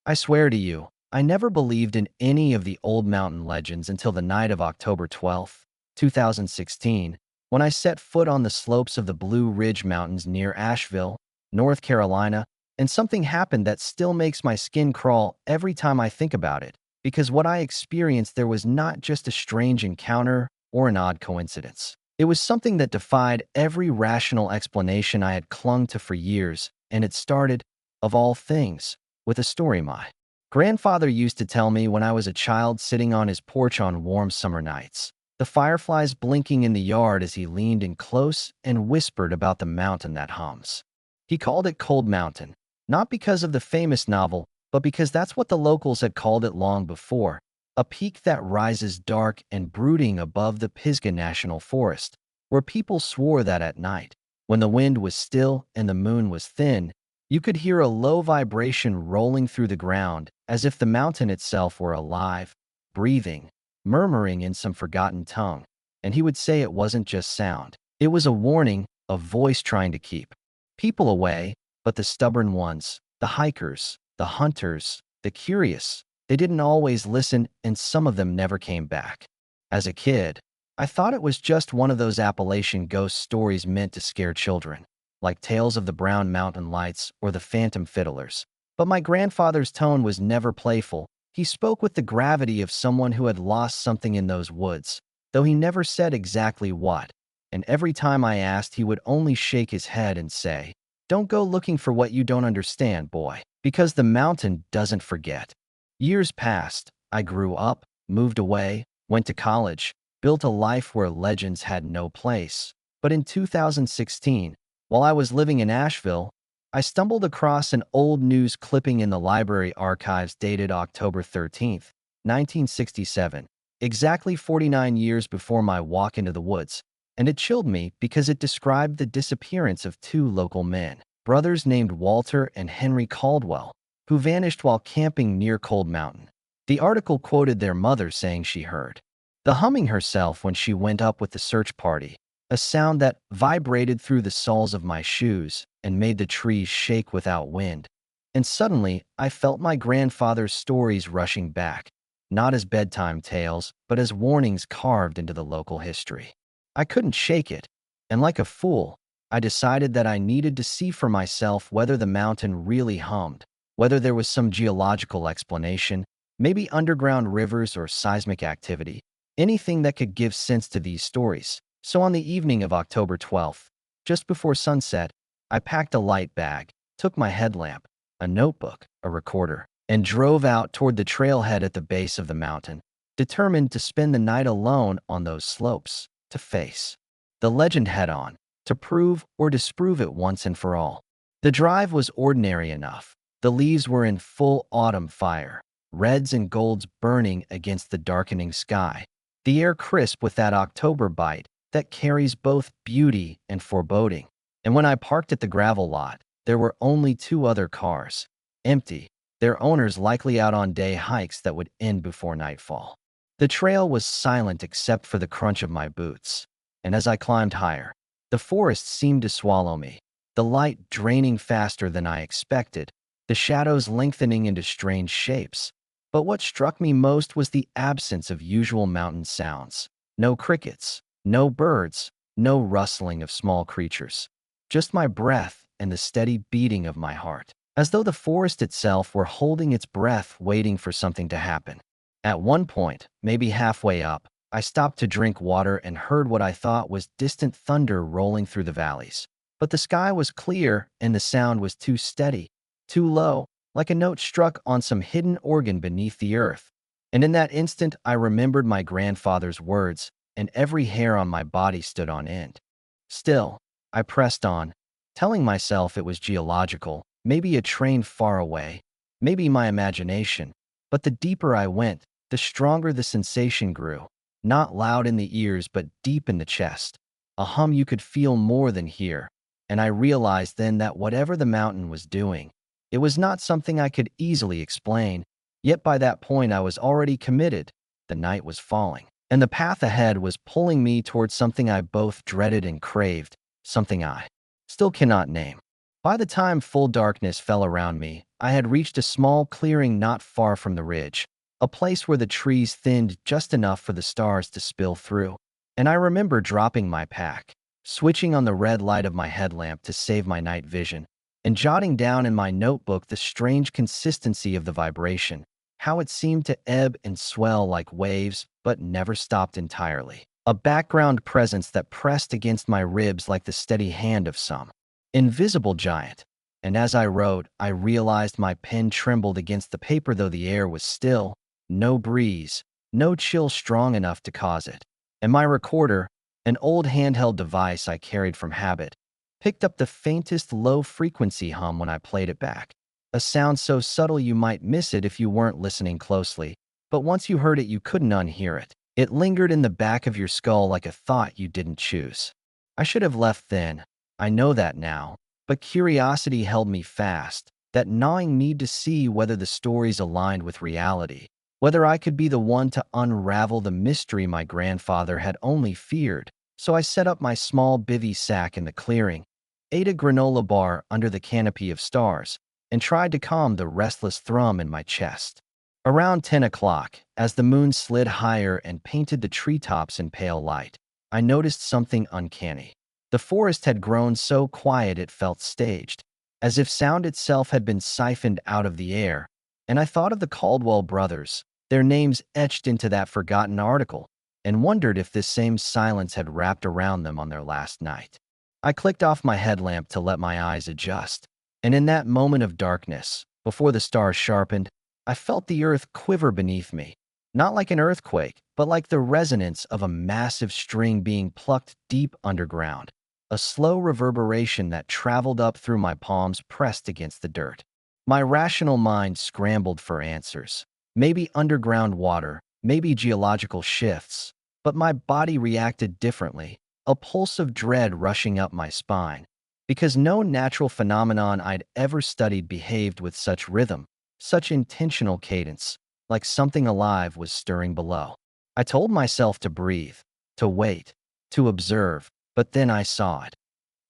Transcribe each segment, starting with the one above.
I swear to you, I never believed in any of the old mountain legends until the night of October 12th, 2016, when I set foot on the slopes of the Blue Ridge Mountains near Asheville, North Carolina, and something happened that still makes my skin crawl every time I think about it, because what I experienced there was not just a strange encounter or an odd coincidence. It was something that defied every rational explanation I had clung to for years, and it started, of all things, with a story my grandfather used to tell me when I was a child sitting on his porch on warm summer nights, the fireflies blinking in the yard as he leaned in close and whispered about the mountain that hums. He called it Cold Mountain, not because of the famous novel, but because that's what the locals had called it long before, a peak that rises dark and brooding above the Pisgah National Forest, where people swore that at night, when the wind was still and the moon was thin, you could hear a low vibration rolling through the ground as if the mountain itself were alive, breathing, murmuring in some forgotten tongue. And he would say it wasn't just sound. It was a warning, a voice trying to keep people away, but the stubborn ones, the hikers, the hunters, the curious, they didn't always listen, and some of them never came back. As a kid, I thought it was just one of those Appalachian ghost stories meant to scare children, like Tales of the Brown Mountain Lights or the Phantom Fiddlers. But my grandfather's tone was never playful. He spoke with the gravity of someone who had lost something in those woods, though he never said exactly what. And every time I asked, he would only shake his head and say, "Don't go looking for what you don't understand, boy, because the mountain doesn't forget." Years passed. I grew up, moved away, went to college, built a life where legends had no place. But in 2016, while I was living in Asheville, I stumbled across an old news clipping in the library archives dated October 13th, 1967, exactly 49 years before my walk into the woods, and it chilled me because it described the disappearance of two local men, brothers named Walter and Henry Caldwell, who vanished while camping near Cold Mountain. The article quoted their mother saying she heard the humming herself when she went up with the search party, a sound that vibrated through the soles of my shoes and made the trees shake without wind. And suddenly, I felt my grandfather's stories rushing back, not as bedtime tales, but as warnings carved into the local history. I couldn't shake it, and like a fool, I decided that I needed to see for myself whether the mountain really hummed, whether there was some geological explanation, maybe underground rivers or seismic activity, anything that could give sense to these stories. So on the evening of October 12th, just before sunset, I packed a light bag, took my headlamp, a notebook, a recorder, and drove out toward the trailhead at the base of the mountain, determined to spend the night alone on those slopes, to face the legend head-on, to prove or disprove it once and for all. The drive was ordinary enough. The leaves were in full autumn fire, reds and golds burning against the darkening sky, the air crisp with that October bite that carries both beauty and foreboding. And when I parked at the gravel lot, there were only two other cars, empty, their owners likely out on day hikes that would end before nightfall. The trail was silent except for the crunch of my boots, and as I climbed higher, the forest seemed to swallow me, the light draining faster than I expected, the shadows lengthening into strange shapes. But what struck me most was the absence of usual mountain sounds. No crickets, no birds, no rustling of small creatures. Just my breath and the steady beating of my heart, as though the forest itself were holding its breath waiting for something to happen. At one point, maybe halfway up, I stopped to drink water and heard what I thought was distant thunder rolling through the valleys. But the sky was clear and the sound was too steady, too low, like a note struck on some hidden organ beneath the earth. And in that instant, I remembered my grandfather's words, and every hair on my body stood on end. Still, I pressed on, telling myself it was geological, maybe a train far away, maybe my imagination. But the deeper I went, the stronger the sensation grew, not loud in the ears but deep in the chest, a hum you could feel more than hear. And I realized then that whatever the mountain was doing, it was not something I could easily explain, yet by that point I was already committed. The night was falling, and the path ahead was pulling me towards something I both dreaded and craved, something I still cannot name. By the time full darkness fell around me, I had reached a small clearing not far from the ridge, a place where the trees thinned just enough for the stars to spill through. And I remember dropping my pack, switching on the red light of my headlamp to save my night vision, and jotting down in my notebook the strange consistency of the vibration, how it seemed to ebb and swell like waves but never stopped entirely. A background presence that pressed against my ribs like the steady hand of some invisible giant. And as I wrote, I realized my pen trembled against the paper though the air was still, no breeze, no chill strong enough to cause it. And my recorder, an old handheld device I carried from habit, picked up the faintest low-frequency hum when I played it back. A sound so subtle you might miss it if you weren't listening closely, but once you heard it you couldn't unhear it. It lingered in the back of your skull like a thought you didn't choose. I should have left then. I know that now, but curiosity held me fast, that gnawing need to see whether the stories aligned with reality, whether I could be the one to unravel the mystery my grandfather had only feared. So I set up my small bivy sack in the clearing, ate a granola bar under the canopy of stars, and tried to calm the restless thrum in my chest. Around 10 o'clock, as the moon slid higher and painted the treetops in pale light, I noticed something uncanny. The forest had grown so quiet it felt staged, as if sound itself had been siphoned out of the air, and I thought of the Caldwell brothers, their names etched into that forgotten article, and wondered if this same silence had wrapped around them on their last night. I clicked off my headlamp to let my eyes adjust, and in that moment of darkness, before the stars sharpened, I felt the earth quiver beneath me, not like an earthquake, but like the resonance of a massive string being plucked deep underground. A slow reverberation that traveled up through my palms pressed against the dirt. My rational mind scrambled for answers. Maybe underground water, maybe geological shifts. But my body reacted differently, a pulse of dread rushing up my spine. Because no natural phenomenon I'd ever studied behaved with such rhythm, such intentional cadence, like something alive was stirring below. I told myself to breathe, to wait, to observe. But then I saw it.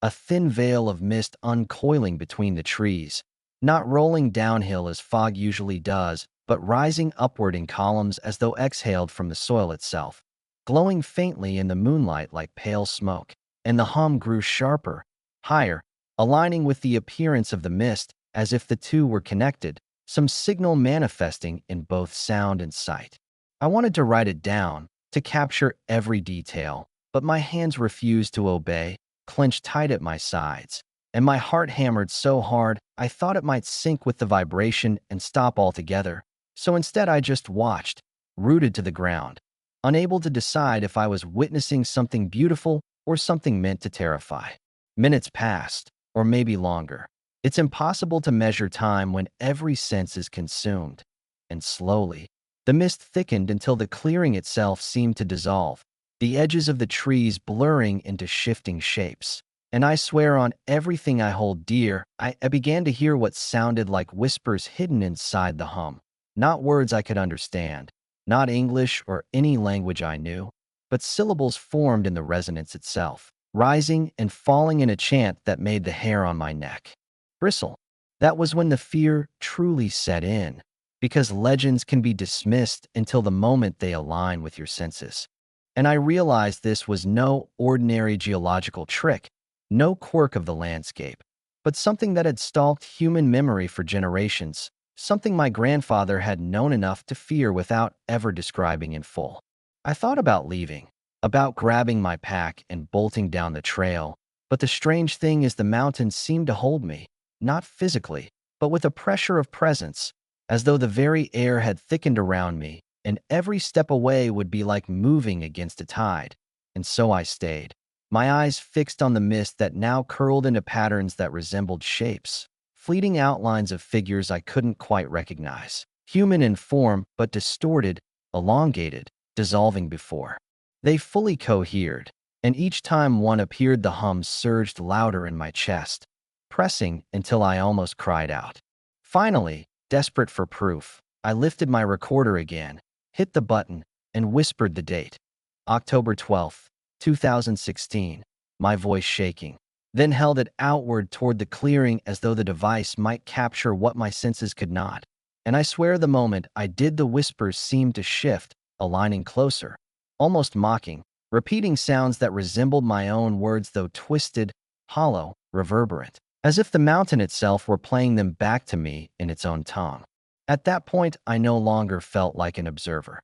A thin veil of mist uncoiling between the trees, not rolling downhill as fog usually does, but rising upward in columns as though exhaled from the soil itself, glowing faintly in the moonlight like pale smoke. And the hum grew sharper, higher, aligning with the appearance of the mist as if the two were connected, some signal manifesting in both sound and sight. I wanted to write it down, to capture every detail, but my hands refused to obey, clenched tight at my sides, and my heart hammered so hard I thought it might sink with the vibration and stop altogether. So instead I just watched, rooted to the ground, unable to decide if I was witnessing something beautiful or something meant to terrify. Minutes passed, or maybe longer. It's impossible to measure time when every sense is consumed. And slowly, the mist thickened until the clearing itself seemed to dissolve, the edges of the trees blurring into shifting shapes. And I swear on everything I hold dear, I began to hear what sounded like whispers hidden inside the hum. Not words I could understand, not English or any language I knew, but syllables formed in the resonance itself, rising and falling in a chant that made the hair on my neck bristle. That was when the fear truly set in, because legends can be dismissed until the moment they align with your senses. And I realized this was no ordinary geological trick, no quirk of the landscape, but something that had stalked human memory for generations, something my grandfather had known enough to fear without ever describing in full. I thought about leaving, about grabbing my pack and bolting down the trail, but the strange thing is the mountains seemed to hold me, not physically, but with a pressure of presence, as though the very air had thickened around me, and every step away would be like moving against a tide. And so I stayed, my eyes fixed on the mist that now curled into patterns that resembled shapes, fleeting outlines of figures I couldn't quite recognize, human in form but distorted, elongated, dissolving before they fully cohered. And each time one appeared the hum surged louder in my chest, pressing until I almost cried out. Finally, desperate for proof, I lifted my recorder again, hit the button, and whispered the date. October 12th, 2016, my voice shaking. then held it outward toward the clearing as though the device might capture what my senses could not. And I swear the moment I did, the whispers seemed to shift, aligning closer, almost mocking, repeating sounds that resembled my own words, though twisted, hollow, reverberant, as if the mountain itself were playing them back to me in its own tongue. At that point, I no longer felt like an observer.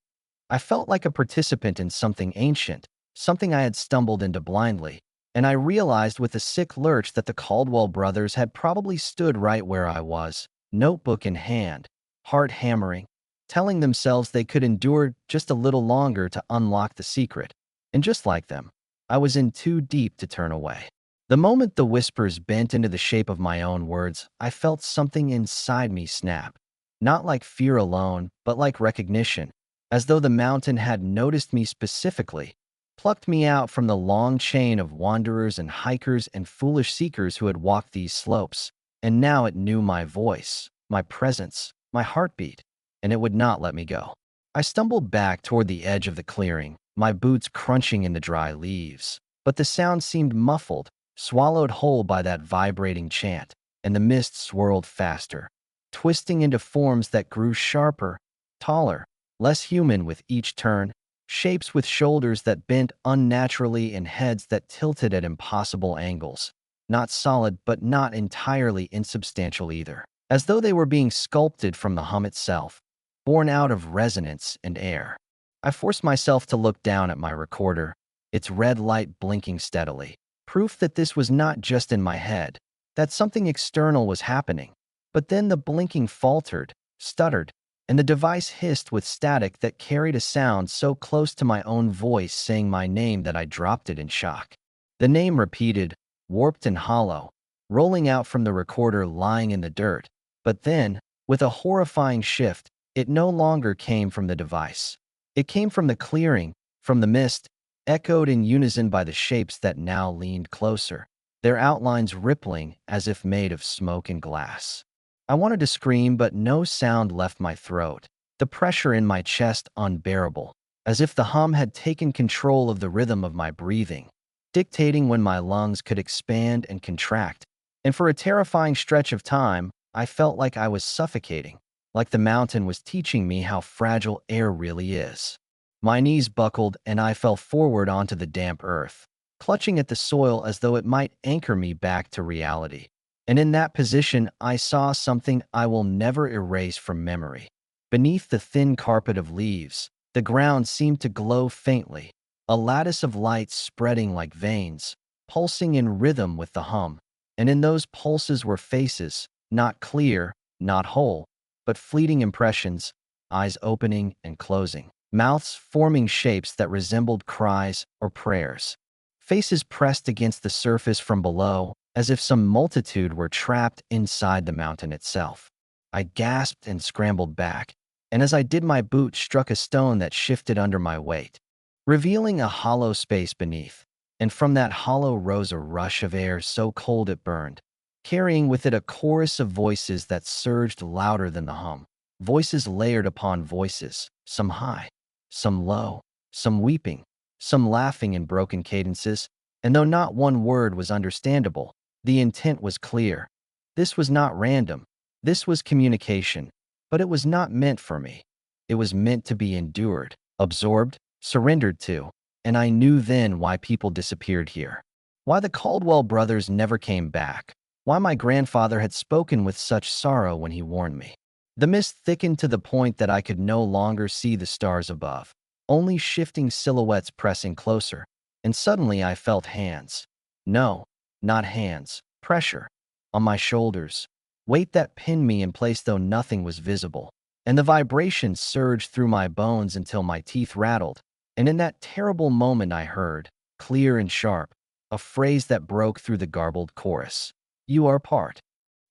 I felt like a participant in something ancient, something I had stumbled into blindly, and I realized with a sick lurch that the Caldwell brothers had probably stood right where I was, notebook in hand, heart hammering, telling themselves they could endure just a little longer to unlock the secret. And just like them, I was in too deep to turn away. The moment the whispers bent into the shape of my own words, I felt something inside me snap. Not like fear alone, but like recognition, as though the mountain had noticed me specifically, plucked me out from the long chain of wanderers and hikers and foolish seekers who had walked these slopes, and now it knew my voice, my presence, my heartbeat, and it would not let me go. I stumbled back toward the edge of the clearing, my boots crunching in the dry leaves, but the sound seemed muffled, swallowed whole by that vibrating chant, and the mist swirled faster, twisting into forms that grew sharper, taller, less human with each turn, shapes with shoulders that bent unnaturally and heads that tilted at impossible angles, not solid but not entirely insubstantial either, as though they were being sculpted from the hum itself, born out of resonance and air. I forced myself to look down at my recorder, its red light blinking steadily, proof that this was not just in my head, that something external was happening. But then the blinking faltered, stuttered, and the device hissed with static that carried a sound so close to my own voice saying my name that I dropped it in shock. The name repeated, warped and hollow, rolling out from the recorder lying in the dirt. But then, with a horrifying shift, it no longer came from the device. It came from the clearing, from the mist, echoed in unison by the shapes that now leaned closer, their outlines rippling as if made of smoke and glass. I wanted to scream, but no sound left my throat, the pressure in my chest unbearable, as if the hum had taken control of the rhythm of my breathing, dictating when my lungs could expand and contract. And for a terrifying stretch of time, I felt like I was suffocating, like the mountain was teaching me how fragile air really is. My knees buckled and I fell forward onto the damp earth, clutching at the soil as though it might anchor me back to reality. And in that position, I saw something I will never erase from memory. Beneath the thin carpet of leaves, the ground seemed to glow faintly, a lattice of light spreading like veins, pulsing in rhythm with the hum. And in those pulses were faces, not clear, not whole, but fleeting impressions, eyes opening and closing, mouths forming shapes that resembled cries or prayers. Faces pressed against the surface from below, as if some multitude were trapped inside the mountain itself. I gasped and scrambled back, and as I did, my boot struck a stone that shifted under my weight, revealing a hollow space beneath. And from that hollow rose a rush of air so cold it burned, carrying with it a chorus of voices that surged louder than the hum. Voices layered upon voices, some high, some low, some weeping, some laughing in broken cadences, and though not one word was understandable, the intent was clear. This was not random. This was communication, but it was not meant for me. It was meant to be endured, absorbed, surrendered to, and I knew then why people disappeared here. Why the Caldwell brothers never came back. Why my grandfather had spoken with such sorrow when he warned me. The mist thickened to the point that I could no longer see the stars above, only shifting silhouettes pressing closer, and suddenly I felt hands. No, not hands, pressure, on my shoulders, weight that pinned me in place though nothing was visible, and the vibration surged through my bones until my teeth rattled, and in that terrible moment I heard, clear and sharp, a phrase that broke through the garbled chorus. You are part.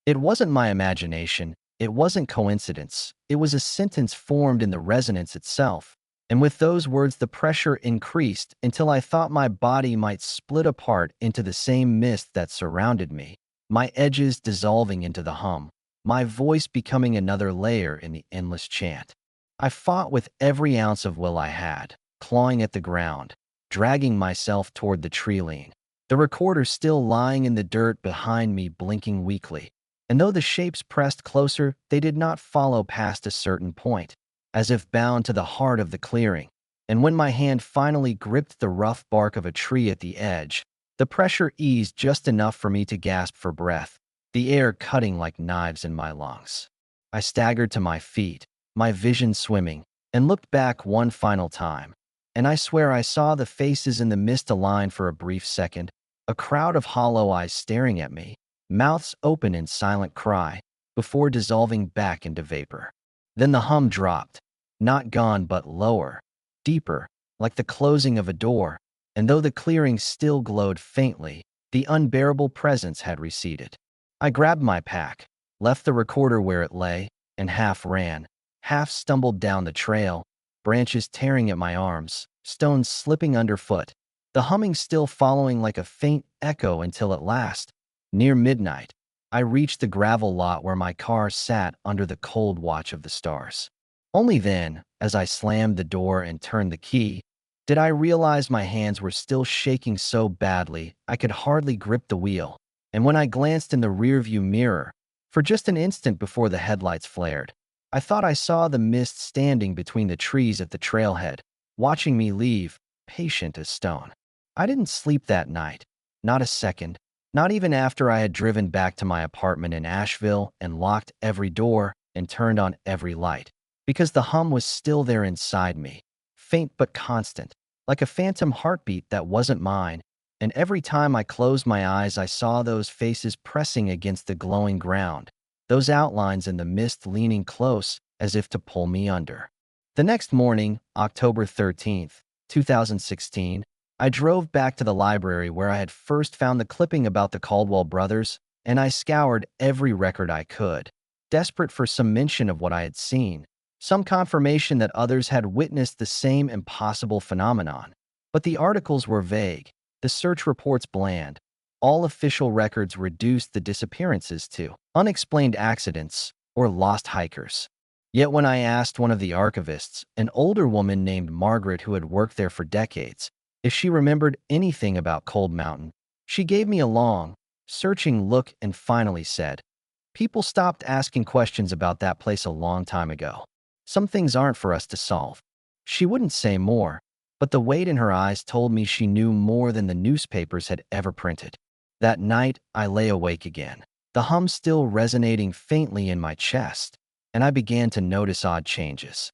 It wasn't my imagination, it wasn't coincidence, it was a sentence formed in the resonance itself. And with those words the pressure increased until I thought my body might split apart into the same mist that surrounded me, my edges dissolving into the hum, my voice becoming another layer in the endless chant. I fought with every ounce of will I had, clawing at the ground, dragging myself toward the tree line, the recorder still lying in the dirt behind me, blinking weakly. And though the shapes pressed closer, they did not follow past a certain point, as if bound to the heart of the clearing. And when my hand finally gripped the rough bark of a tree at the edge, the pressure eased just enough for me to gasp for breath, the air cutting like knives in my lungs. I staggered to my feet, my vision swimming, and looked back one final time. And I swear I saw the faces in the mist align for a brief second, a crowd of hollow eyes staring at me, mouths open in silent cry, before dissolving back into vapor. Then the hum dropped, not gone but lower, deeper, like the closing of a door, and though the clearing still glowed faintly, the unbearable presence had receded. I grabbed my pack, left the recorder where it lay, and half ran, half stumbled down the trail, branches tearing at my arms, stones slipping underfoot, the humming still following like a faint echo until at last, near midnight, I reached the gravel lot where my car sat under the cold watch of the stars. Only then, as I slammed the door and turned the key, did I realize my hands were still shaking so badly I could hardly grip the wheel. And when I glanced in the rearview mirror, for just an instant before the headlights flared, I thought I saw the mist standing between the trees at the trailhead, watching me leave, patient as stone. I didn't sleep that night, not a second, not even after I had driven back to my apartment in Asheville and locked every door and turned on every light, because the hum was still there inside me, faint but constant, like a phantom heartbeat that wasn't mine. And every time I closed my eyes, I saw those faces pressing against the glowing ground, those outlines in the mist leaning close as if to pull me under. The next morning, October 13th, 2016, I drove back to the library where I had first found the clipping about the Caldwell brothers, and I scoured every record I could, desperate for some mention of what I had seen, some confirmation that others had witnessed the same impossible phenomenon. But the articles were vague, the search reports bland. All official records reduced the disappearances to unexplained accidents or lost hikers. Yet when I asked one of the archivists, an older woman named Margaret who had worked there for decades, if she remembered anything about Cold Mountain, she gave me a long, searching look and finally said, "People stopped asking questions about that place a long time ago. Some things aren't for us to solve." She wouldn't say more, but the weight in her eyes told me she knew more than the newspapers had ever printed. That night, I lay awake again, the hum still resonating faintly in my chest, and I began to notice odd changes.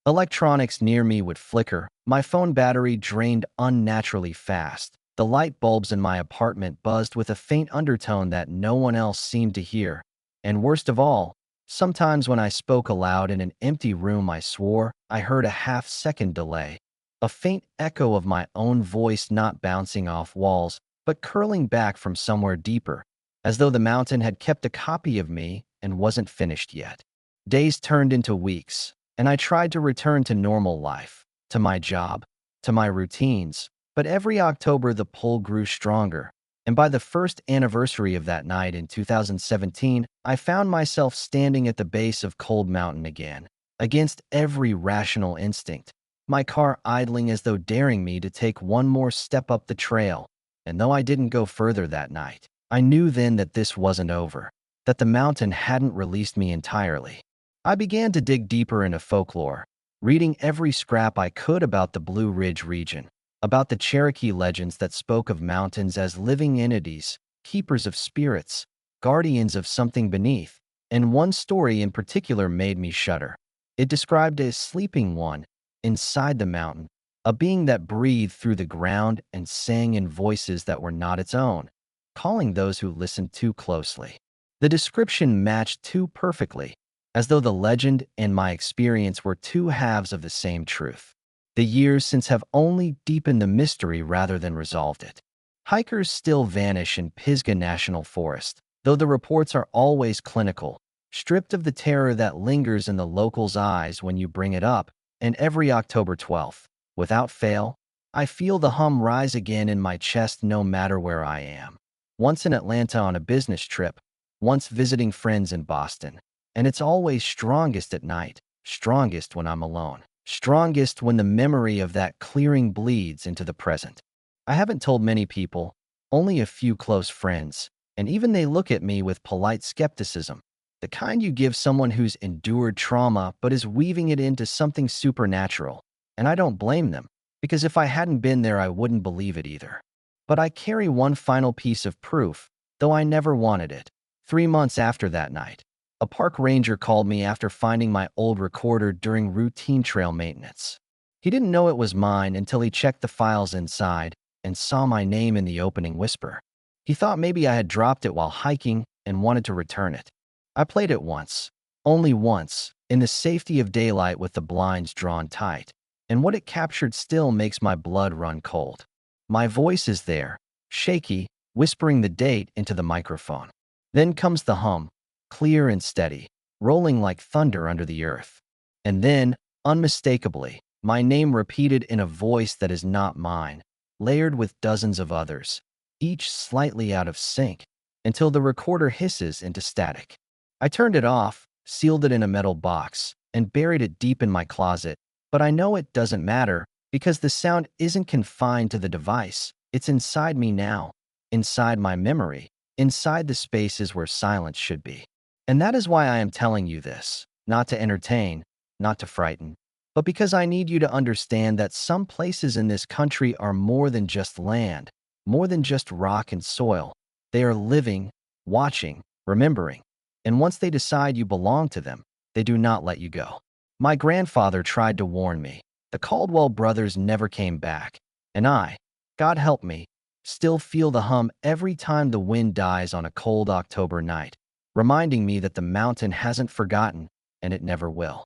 Electronics near me would flicker, my phone battery drained unnaturally fast, the light bulbs in my apartment buzzed with a faint undertone that no one else seemed to hear, and worst of all, sometimes when I spoke aloud in an empty room I swore I heard a half-second delay, a faint echo of my own voice not bouncing off walls, but curling back from somewhere deeper, as though the mountain had kept a copy of me and wasn't finished yet. Days turned into weeks, and I tried to return to normal life, to my job, to my routines, but every October the pull grew stronger, and by the first anniversary of that night in 2017, I found myself standing at the base of Cold Mountain again, against every rational instinct, my car idling as though daring me to take one more step up the trail. And though I didn't go further that night, I knew then that this wasn't over, that the mountain hadn't released me entirely. I began to dig deeper into folklore, reading every scrap I could about the Blue Ridge region, about the Cherokee legends that spoke of mountains as living entities, keepers of spirits, guardians of something beneath, and one story in particular made me shudder. It described a sleeping one inside the mountain, a being that breathed through the ground and sang in voices that were not its own, calling those who listened too closely. The description matched too perfectly, as though the legend and my experience were two halves of the same truth. The years since have only deepened the mystery rather than resolved it. Hikers still vanish in Pisgah National Forest, though the reports are always clinical, stripped of the terror that lingers in the locals' eyes when you bring it up, and every October 12th, without fail, I feel the hum rise again in my chest no matter where I am. Once in Atlanta on a business trip, once visiting friends in Boston. And it's always strongest at night, strongest when I'm alone, strongest when the memory of that clearing bleeds into the present. I haven't told many people, only a few close friends, and even they look at me with polite skepticism, the kind you give someone who's endured trauma but is weaving it into something supernatural. And I don't blame them, because if I hadn't been there, I wouldn't believe it either. But I carry one final piece of proof, though I never wanted it. 3 months after that night, a park ranger called me after finding my old recorder during routine trail maintenance. He didn't know it was mine until he checked the files inside and saw my name in the opening whisper. He thought maybe I had dropped it while hiking and wanted to return it. I played it once, only once, in the safety of daylight with the blinds drawn tight, and what it captured still makes my blood run cold. My voice is there, shaky, whispering the date into the microphone. Then comes the hum, clear and steady, rolling like thunder under the earth. And then, unmistakably, my name repeated in a voice that is not mine, layered with dozens of others, each slightly out of sync, until the recorder hisses into static. I turned it off, sealed it in a metal box, and buried it deep in my closet, but I know it doesn't matter because the sound isn't confined to the device. It's inside me now, inside my memory, inside the spaces where silence should be. And that is why I am telling you this, not to entertain, not to frighten, but because I need you to understand that some places in this country are more than just land, more than just rock and soil. They are living, watching, remembering. And once they decide you belong to them, they do not let you go. My grandfather tried to warn me. The Caldwell brothers never came back. And I, God help me, still feel the hum every time the wind dies on a cold October night, reminding me that the mountain hasn't forgotten and it never will.